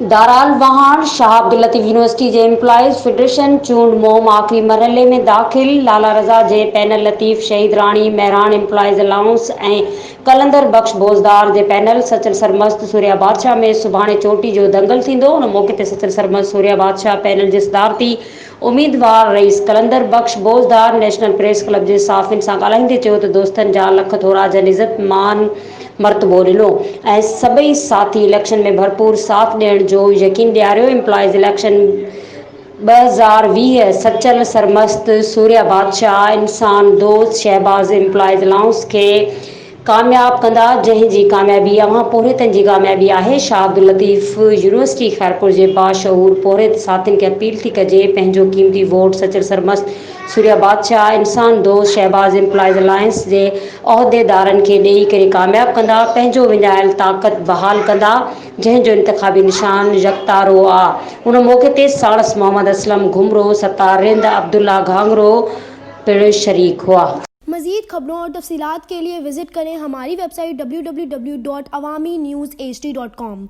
दाराल वहाण Shah Abdul Latif university जे employees federation चूंड मुहिम आख़िरी मरहले में दाख़िल। लाला रज़ा जे पैनल लतीफ़ शहीद राणी महराण एम्प्लॉइज़ अलाउंस ऐं कलंदर बख़्श बोज़दार जे पैनल सचल सरमस्त सूर्या बादशाह में सुभाणे चोटी जो दंगल थींदो। उन मौक़े ते सचल सरमस्त सूर्या बादशाह पैनल जे सदारती उम्मीदवार रईस कलंदर बख़्श बोज़दार नेशनल प्रेस क्लब जे साफ़िन सां ॻाल्हाईंदे चयो त दोस्तनि जा लख थोरा जन इज़त मान मरतबो ॾिनो ऐं सभई साथी इलेक्शन में भरपूर साथ ॾियण जो यकीन ॾियारियो। एम्प्लॉइज़ इलेक्शन 2020 सचल सरमस्त सूर्या बादशाह इंसान दोस्त शहबाज़ एम्प्लॉइज़ अलाउंस खे कामयाब कंदा, जंहिंजी कामयाबी अवां पोरियतनि जी कामयाबी आहे। शाह अब्दुल लतीफ़ यूनिवर्सिटी खैरपुर जे बाशऊर पोरियत साथियुनि खे अपील थी कजे पंहिंजो क़ीमती वोट सचल सरमस्त सूर्या बादशाह इंसान दोस्त शहबाज़ एम्प्लॉइज़ अलायंस जे उहिदेदारनि खे ॾेई करे कामयाब कंदा, पंहिंजो विञायल ताक़त बहाल कंदा, जंहिंजो इंतख़ाबी निशान यकतारो आहे। उन मौक़े ते साणस मोहम्मद असलम घुमरो, सत्तार रिंद, अब्दुल्ला घांगरो पिण शरीक हुआ। मज़ीद खबरों और तफसीलात के लिए विजिट करें हमारी वेबसाइट www.awaminewshd.com।